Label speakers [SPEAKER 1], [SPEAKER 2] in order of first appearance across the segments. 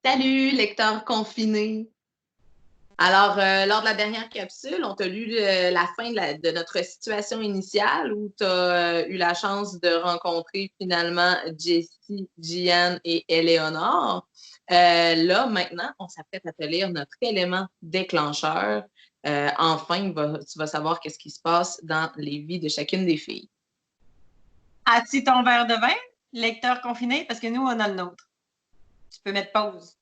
[SPEAKER 1] Salut, lecteur confiné. Alors, lors de la dernière capsule, on t'a lu la fin de notre situation initiale où tu as eu la chance de rencontrer finalement Jessie, Gian et Éléonore. Là, maintenant, on s'apprête à te lire notre élément déclencheur. Enfin, tu vas savoir qu'est-ce qui se passe dans les vies de chacune des filles.
[SPEAKER 2] As-tu ton verre de vin, lecteur confiné? Parce que nous, on a le nôtre. Tu peux mettre pause.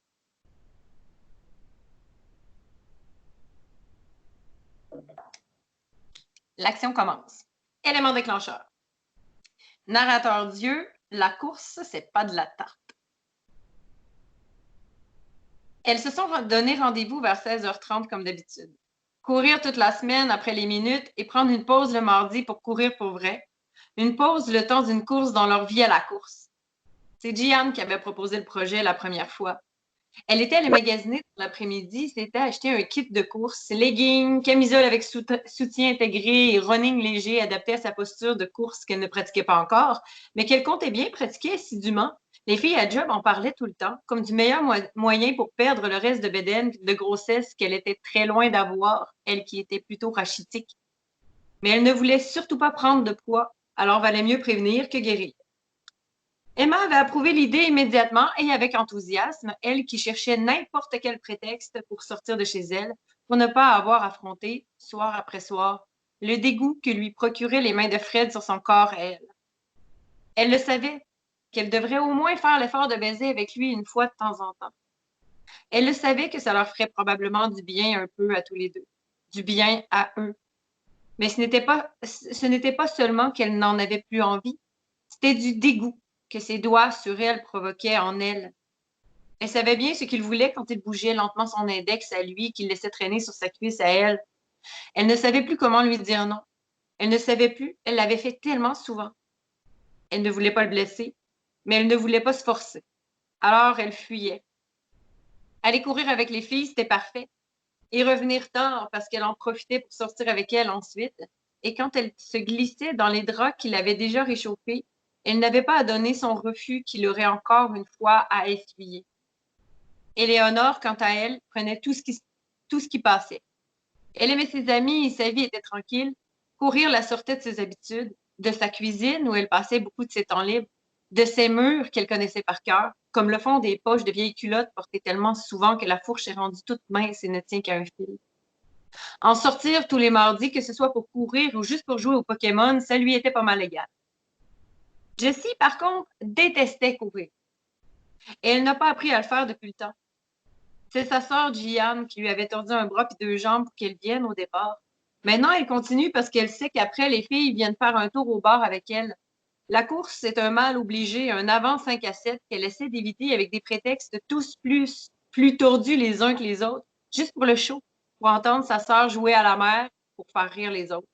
[SPEAKER 2] L'action commence. Élément déclencheur. Narrateur Dieu, la course, c'est pas de la tarte. Elles se sont donné rendez-vous vers 16h30 comme d'habitude. Courir toute la semaine après les minutes et prendre une pause le mardi pour courir pour vrai. Une pause le temps d'une course dans leur vie à la course. C'est Gian qui avait proposé le projet la première fois. Elle était allée magasiner pour l'après-midi, s'était acheté un kit de course, leggings, camisole avec soutien intégré et running léger adapté à sa posture de course qu'elle ne pratiquait pas encore, mais qu'elle comptait bien pratiquer assidûment. Les filles à job en parlaient tout le temps, comme du meilleur moyen pour perdre le reste de bédaine de grossesse qu'elle était très loin d'avoir, elle qui était plutôt rachitique. Mais elle ne voulait surtout pas prendre de poids, alors valait mieux prévenir que guérir. Emma avait approuvé l'idée immédiatement et avec enthousiasme, elle qui cherchait n'importe quel prétexte pour sortir de chez elle, pour ne pas avoir affronté, soir après soir, le dégoût que lui procuraient les mains de Fred sur son corps à elle. Elle le savait, qu'elle devrait au moins faire l'effort de baiser avec lui une fois de temps en temps. Elle le savait que ça leur ferait probablement du bien un peu à tous les deux, du bien à eux. Mais ce n'était pas seulement qu'elle n'en avait plus envie, c'était du dégoût que ses doigts sur elle provoquaient en elle. Elle savait bien ce qu'il voulait quand il bougeait lentement son index à lui, qu'il laissait traîner sur sa cuisse à elle. Elle ne savait plus comment lui dire non. Elle ne savait plus, elle l'avait fait tellement souvent. Elle ne voulait pas le blesser, mais elle ne voulait pas se forcer. Alors elle fuyait. Aller courir avec les filles, c'était parfait. Et revenir tard parce qu'elle en profitait pour sortir avec elle ensuite. Et quand elle se glissait dans les draps qu'il avait déjà réchauffés, elle n'avait pas à donner son refus qu'il aurait encore une fois à essuyer. Éléonore, quant à elle, prenait tout ce qui passait. Elle aimait ses amis et sa vie était tranquille. Courir la sortait de ses habitudes, de sa cuisine où elle passait beaucoup de ses temps libres, de ses murs qu'elle connaissait par cœur, comme le fond des poches de vieilles culottes portées tellement souvent que la fourche est rendue toute mince et ne tient qu'à un fil. En sortir tous les mardis, que ce soit pour courir ou juste pour jouer au Pokémon, ça lui était pas mal égal. Jessie, par contre, détestait courir. Et elle n'a pas appris à le faire depuis le temps. C'est sa sœur Gianne qui lui avait tordu un bras et deux jambes pour qu'elle vienne au départ. Maintenant, elle continue parce qu'elle sait qu'après, les filles viennent faire un tour au bar avec elle. La course, c'est un mal obligé, un avant 5 à 7 qu'elle essaie d'éviter avec des prétextes tous plus tordus les uns que les autres, juste pour le show, pour entendre sa sœur jouer à la mer, pour faire rire les autres.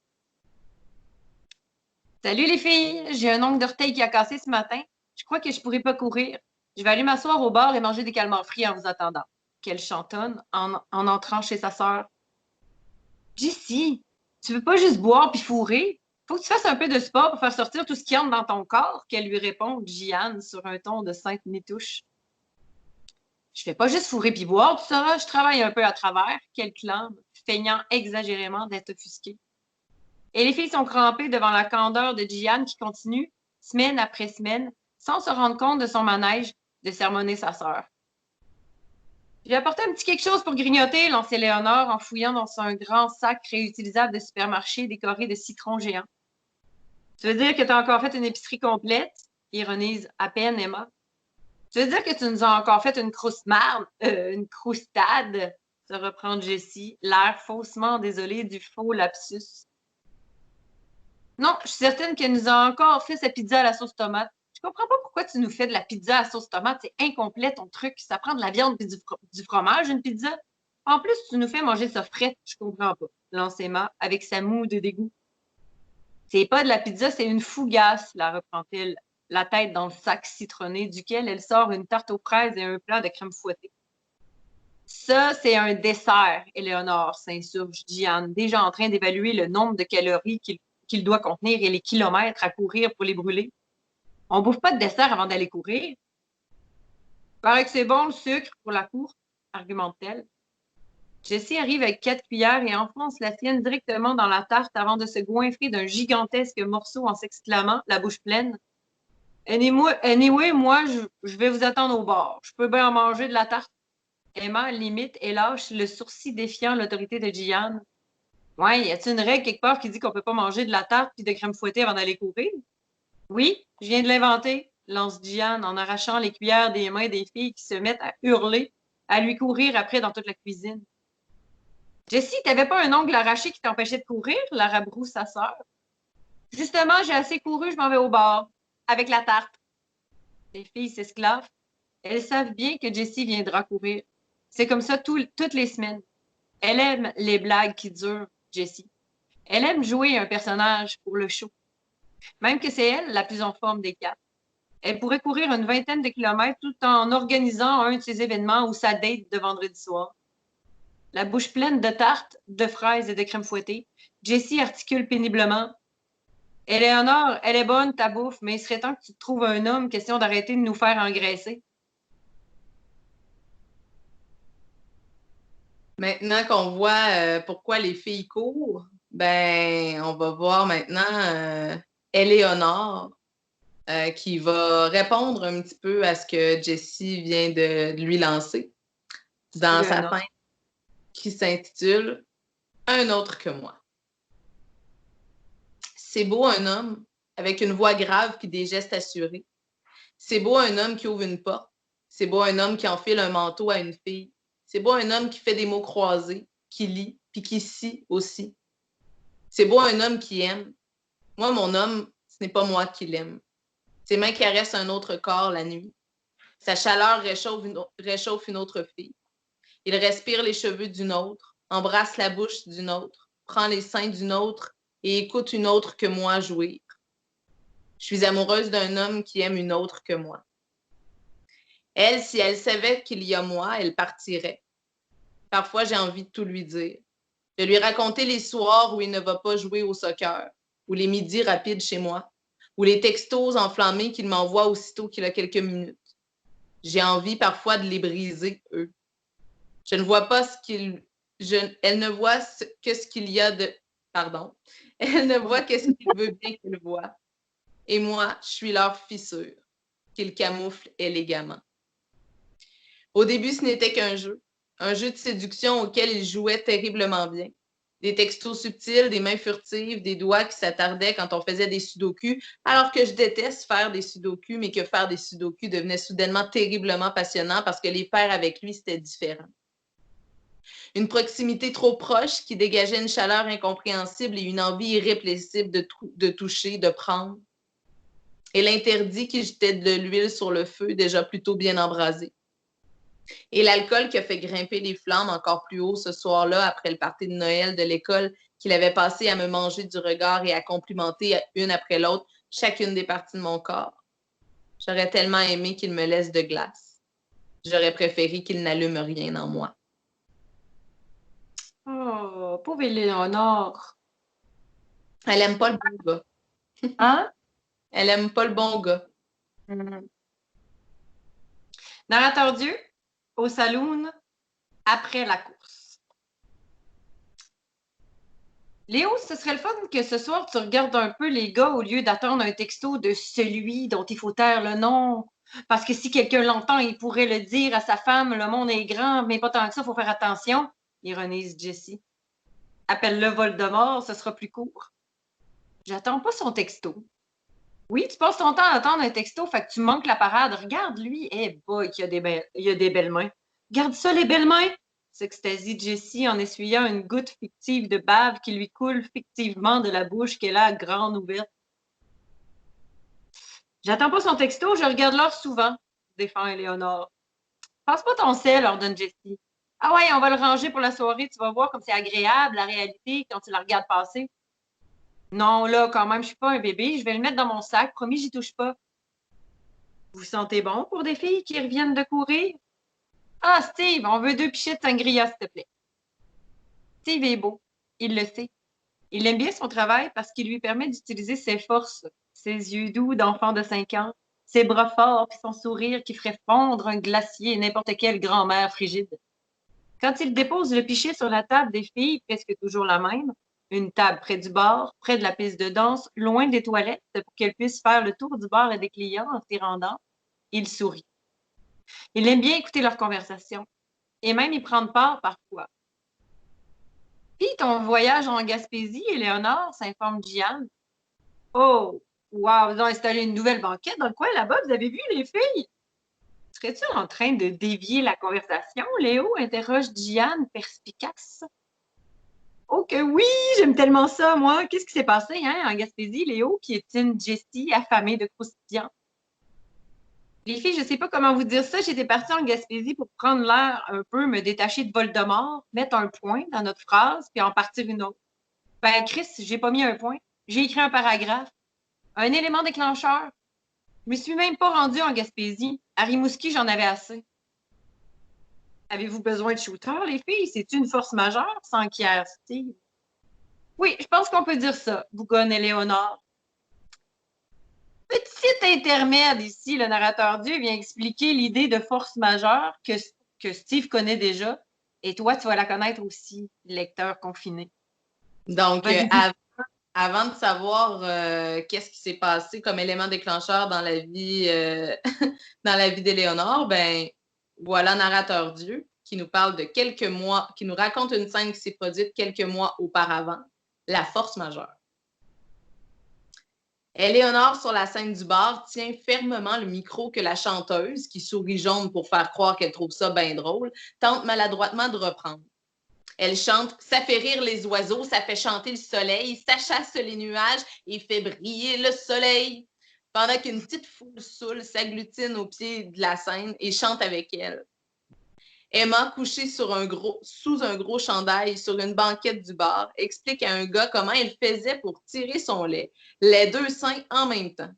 [SPEAKER 2] Salut les filles, j'ai un ongle d'orteil qui a cassé ce matin. Je crois que je pourrais pas courir. Je vais aller m'asseoir au bar et manger des calmars frits en vous attendant. Qu'elle chantonne en entrant chez sa sœur. Jessie, tu veux pas juste boire puis fourrer? Faut que tu fasses un peu de sport pour faire sortir tout ce qui entre dans ton corps, qu'elle lui répond, Gianne, sur un ton de sainte nitouche. Je fais pas juste fourrer puis boire, tu sauras, je travaille un peu à travers, qu'elle clame, feignant exagérément d'être offusquée. Et les filles sont crampées devant la candeur de Gianne qui continue, semaine après semaine, sans se rendre compte de son manège, de sermonner sa sœur. J'ai apporté un petit quelque chose pour grignoter, lançait Léonore en fouillant dans un grand sac réutilisable de supermarché décoré de citrons géants. Tu veux dire que tu as encore fait une épicerie complète? Ironise à peine Emma. Tu veux dire que tu nous as encore fait une une croustade? Se reprend Jessie, l'air faussement désolé du faux lapsus. Non, je suis certaine qu'elle nous a encore fait sa pizza à la sauce tomate. Je comprends pas pourquoi tu nous fais de la pizza à la sauce tomate. C'est incomplet ton truc. Ça prend de la viande et du fromage, une pizza. En plus, tu nous fais manger ça frais. Je comprends pas. Lance Emma avec sa moue de dégoût. C'est pas de la pizza, c'est une fougasse, la reprend-il, la tête dans le sac citronné duquel elle sort une tarte aux fraises et un plat de crème fouettée. Ça, c'est un dessert, Éléonore, s'insurge Diane, déjà en train d'évaluer le nombre de calories qu'il doit contenir et les kilomètres à courir pour les brûler. On bouffe pas de dessert avant d'aller courir. Paraît que c'est bon le sucre pour la cour, argumente-t-elle. Jessie arrive avec 4 cuillères et enfonce la sienne directement dans la tarte avant de se goinfrer d'un gigantesque morceau en s'exclamant, la bouche pleine. Anyway, moi, je vais vous attendre au bar. Je peux bien en manger de la tarte. Emma limite et lâche le sourcil défiant l'autorité de Gian. Ouais, y a-t-il une règle quelque part qui dit qu'on peut pas manger de la tarte puis de crème fouettée avant d'aller courir? Oui, je viens de l'inventer, lance Gian en arrachant les cuillères des mains des filles qui se mettent à hurler, à lui courir après dans toute la cuisine. Jessie, t'avais pas un ongle arraché qui t'empêchait de courir? La rabroue sa sœur. Justement, j'ai assez couru, je m'en vais au bar. Avec la tarte. Les filles s'esclavent. Elles savent bien que Jessie viendra courir. C'est comme ça toutes les semaines. Elle aime les blagues qui durent, Jessie. Elle aime jouer un personnage pour le show. Même que c'est elle la plus en forme des quatre. Elle pourrait courir une vingtaine de kilomètres tout en organisant un de ses événements ou sa date de vendredi soir. La bouche pleine de tartes, de fraises et de crème fouettée, Jessie articule péniblement. Éléonore, elle est bonne, ta bouffe, mais il serait temps que tu te trouves un homme, question d'arrêter de nous faire engraisser.
[SPEAKER 1] Maintenant qu'on voit pourquoi les filles courent, ben, on va voir maintenant Éléonore qui va répondre un petit peu à ce que Jessie vient de lui lancer dans sa fin qui s'intitule Un autre que moi. C'est beau un homme avec une voix grave puis des gestes assurés. C'est beau un homme qui ouvre une porte. C'est beau un homme qui enfile un manteau à une fille. C'est beau un homme qui fait des mots croisés, qui lit, puis qui scie aussi. C'est beau un homme qui aime. Moi, mon homme, ce n'est pas moi qui l'aime. Ses mains caressent un autre corps la nuit. Sa chaleur réchauffe une autre fille. Il respire les cheveux d'une autre, embrasse la bouche d'une autre, prend les seins d'une autre et écoute une autre que moi jouir. Je suis amoureuse d'un homme qui aime une autre que moi. Elle, si elle savait qu'il y a moi, elle partirait. Parfois, j'ai envie de tout lui dire. De lui raconter les soirs où il ne va pas jouer au soccer, ou les midis rapides chez moi, ou les textos enflammés qu'il m'envoie aussitôt qu'il a quelques minutes. J'ai envie parfois de les briser, eux. Je ne vois pas ce qu'il... Elle ne voit que ce qu'il y a de... Pardon. Elle ne voit que ce qu'il veut bien qu'elle voie. Et moi, je suis leur fissure, qu'ils camouflent élégamment. Au début, ce n'était qu'un jeu de séduction auquel ils jouaient terriblement bien. Des textos subtils, des mains furtives, des doigts qui s'attardaient quand on faisait des sudokus, alors que je déteste faire des sudokus, mais que faire des sudokus devenait soudainement terriblement passionnant parce que les faire avec lui, c'était différent. Une proximité trop proche qui dégageait une chaleur incompréhensible et une envie irrépressible de toucher, de prendre. Et l'interdit qui jetait de l'huile sur le feu déjà plutôt bien embrasé. Et l'alcool qui a fait grimper les flammes encore plus haut ce soir-là après le party de Noël de l'école qu'il avait passé à me manger du regard et à complimenter une après l'autre chacune des parties de mon corps. J'aurais tellement aimé qu'il me laisse de glace. J'aurais préféré qu'il n'allume rien en moi.
[SPEAKER 2] Oh, pauvre Éléonore.
[SPEAKER 1] Elle aime pas le bon gars.
[SPEAKER 2] Hein?
[SPEAKER 1] Elle aime pas le bon gars.
[SPEAKER 2] Narrateur Dieu, au saloon, après la course. Léo, ce serait le fun que ce soir, tu regardes un peu les gars au lieu d'attendre un texto de celui dont il faut taire le nom. Parce que si quelqu'un l'entend, il pourrait le dire à sa femme, le monde est grand, mais pas tant que ça, il faut faire attention, ironise Jessie. Appelle-le Voldemort, ce sera plus court. J'attends pas son texto. Oui, tu passes ton temps à attendre un texto, fait que tu manques la parade. Regarde, lui, boy, il a des belles mains. Regarde ça, les belles mains! S'extasie Jessie en essuyant une goutte fictive de bave qui lui coule fictivement de la bouche qu'elle a grande ouverte. J'attends pas son texto, je regarde l'heure souvent, défend Éléonore. Passe pas ton sel, ordonne Jessie. Ah ouais, on va le ranger pour la soirée, tu vas voir comme c'est agréable, la réalité, quand tu la regardes passer. Non, là, quand même, je suis pas un bébé, je vais le mettre dans mon sac, promis, j'y touche pas. Vous sentez bon pour des filles qui reviennent de courir? Ah, Steve, on veut 2 pichets de sangria, s'il te plaît. Steve est beau. Il le sait. Il aime bien son travail parce qu'il lui permet d'utiliser ses forces, ses yeux doux d'enfant de 5 ans, ses bras forts puis son sourire qui ferait fondre un glacier et n'importe quelle grand-mère frigide. Quand il dépose le pichet sur la table des filles, presque toujours la même, une table près du bar, près de la piste de danse, loin des toilettes, pour qu'elle puisse faire le tour du bar et des clients en s'y rendant, il sourit. Il aime bien écouter leurs conversations et même y prendre part parfois. Puis ton voyage en Gaspésie, Éléonore, s'informe Jeanne. Oh, wow, ils ont installé une nouvelle banquette dans le coin là-bas, vous avez vu les filles? Serais-tu en train de dévier la conversation, Léo? Interroge Jeanne, perspicace. Oh que oui, j'aime tellement ça, moi. Qu'est-ce qui s'est passé en Gaspésie, Léo, qui est une Jessie affamée de croustillant? Les filles, je ne sais pas comment vous dire ça. J'étais partie en Gaspésie pour prendre l'air un peu, me détacher de Voldemort, mettre un point dans notre phrase, puis en partir une autre. Ben, Chris, j'ai pas mis un point. J'ai écrit un paragraphe. Un élément déclencheur. Je me suis même pas rendue en Gaspésie. À Rimouski, j'en avais assez. Avez-vous besoin de shooter, les filles? C'est-tu une force majeure? S'enquiert Steve. Oui, je pense qu'on peut dire ça, bougonne Éléonore. Petit intermède ici, le narrateur Dieu vient expliquer l'idée de force majeure que Steve connaît déjà. Et toi, tu vas la connaître aussi, lecteur confiné.
[SPEAKER 1] Donc, avant de savoir qu'est-ce qui s'est passé comme élément déclencheur dans la vie, dans la vie d'Éléonore, ben voilà narrateur Dieu qui nous parle de quelques mois, qui nous raconte une scène qui s'est produite quelques mois auparavant, la force majeure. Éléonore, sur la scène du bar, tient fermement le micro que la chanteuse, qui sourit jaune pour faire croire qu'elle trouve ça bien drôle, tente maladroitement de reprendre. Elle chante « Ça fait rire les oiseaux, ça fait chanter le soleil, ça chasse les nuages et fait briller le soleil. » Pendant qu'une petite foule saoule s'agglutine au pied de la scène et chante avec elle. Emma, couchée sous un gros chandail sur une banquette du bar, explique à un gars comment elle faisait pour tirer son lait, les deux seins en même temps.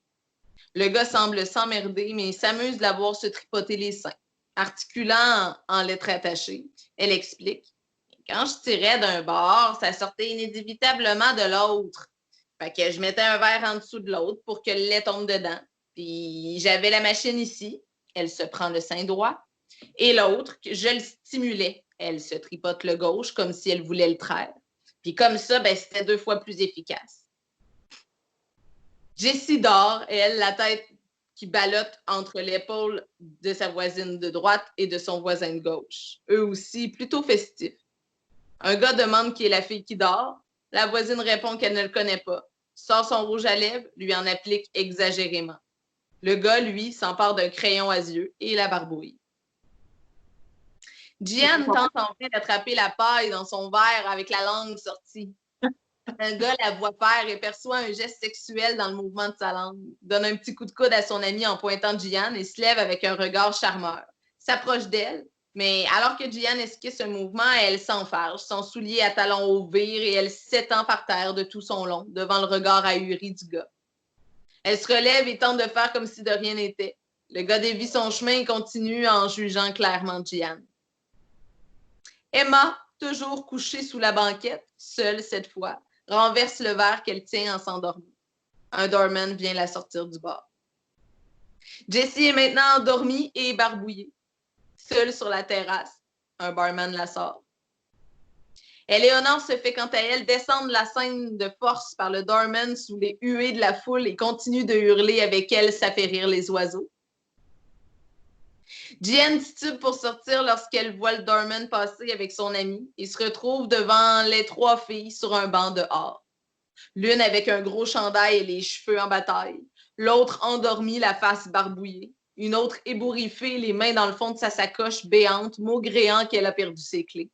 [SPEAKER 1] Le gars semble s'emmerder, mais s'amuse de la voir se tripoter les seins. Articulant en lettres attachées, elle explique. Quand je tirais d'un bord, ça sortait inévitablement de l'autre. Fait que je mettais un verre en dessous de l'autre pour que le lait tombe dedans. Puis j'avais la machine ici. Elle se prend le sein droit. Et l'autre, je le stimulais. Elle se tripote le gauche comme si elle voulait le traire. Puis comme ça, ben, c'était 2 fois plus efficace. Jessie dort, elle, la tête qui ballotte entre l'épaule de sa voisine de droite et de son voisin de gauche. Eux aussi, plutôt festifs. Un gars demande qui est la fille qui dort. La voisine répond qu'elle ne le connaît pas. Sort son rouge à lèvres, lui en applique exagérément. Le gars, lui, s'empare d'un crayon à yeux et la barbouille. Jeanne tente en fait d'attraper la paille dans son verre avec la langue sortie. Un gars la voit faire et perçoit un geste sexuel dans le mouvement de sa langue. Donne un petit coup de coude à son ami en pointant Jeanne et se lève avec un regard charmeur. S'approche d'elle, mais alors que Jeanne esquisse un mouvement, elle s'enfarge, son soulier à talons hauts vire et elle s'étend par terre de tout son long, devant le regard ahuri du gars. Elle se relève et tente de faire comme si de rien n'était. Le gars dévie son chemin et continue en jugeant clairement Jeanne. Emma, toujours couchée sous la banquette, seule cette fois, renverse le verre qu'elle tient en s'endormant. Un doorman vient la sortir du bar. Jessie est maintenant endormie et barbouillée. Seule sur la terrasse, un barman la sort. Éléonore se fait quant à elle descendre la scène de force par le doorman sous les huées de la foule et continue de hurler avec elle, ça fait rire les oiseaux. Jeanne titube pour sortir lorsqu'elle voit le doorman passer avec son ami et se retrouve devant les 3 filles sur un banc dehors. L'une avec un gros chandail et les cheveux en bataille, l'autre endormie, la face barbouillée, une autre ébouriffée, les mains dans le fond de sa sacoche béante, maugréant qu'elle a perdu ses clés.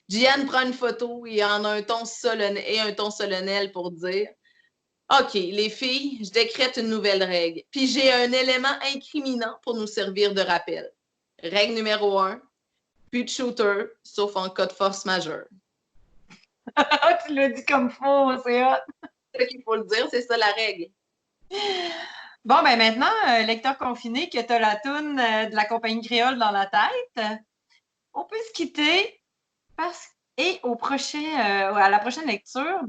[SPEAKER 1] Jeanne prend une photo et en un ton solennel pour dire « OK, les filles, je décrète une nouvelle règle. Puis j'ai un élément incriminant pour nous servir de rappel. Règle numéro 1, plus de shooter, sauf en cas de force majeure. »
[SPEAKER 2] Tu l'as dit comme faux, c'est hot.
[SPEAKER 1] C'est ça qu'il faut le dire, c'est ça la règle.
[SPEAKER 2] Bon, ben maintenant, lecteur confiné, que tu as la toune de la compagnie créole dans la tête, on peut se quitter parce Et à la prochaine lecture,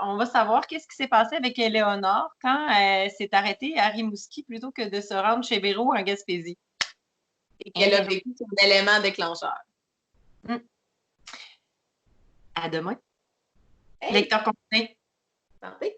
[SPEAKER 2] on va savoir qu'est-ce qui s'est passé avec Éléonore quand elle s'est arrêtée à Rimouski plutôt que de se rendre chez Véro en Gaspésie.
[SPEAKER 1] Et qu'elle a vécu son élément déclencheur.
[SPEAKER 2] À demain.
[SPEAKER 1] Hey.
[SPEAKER 2] Lecteur complet.
[SPEAKER 1] Parfait.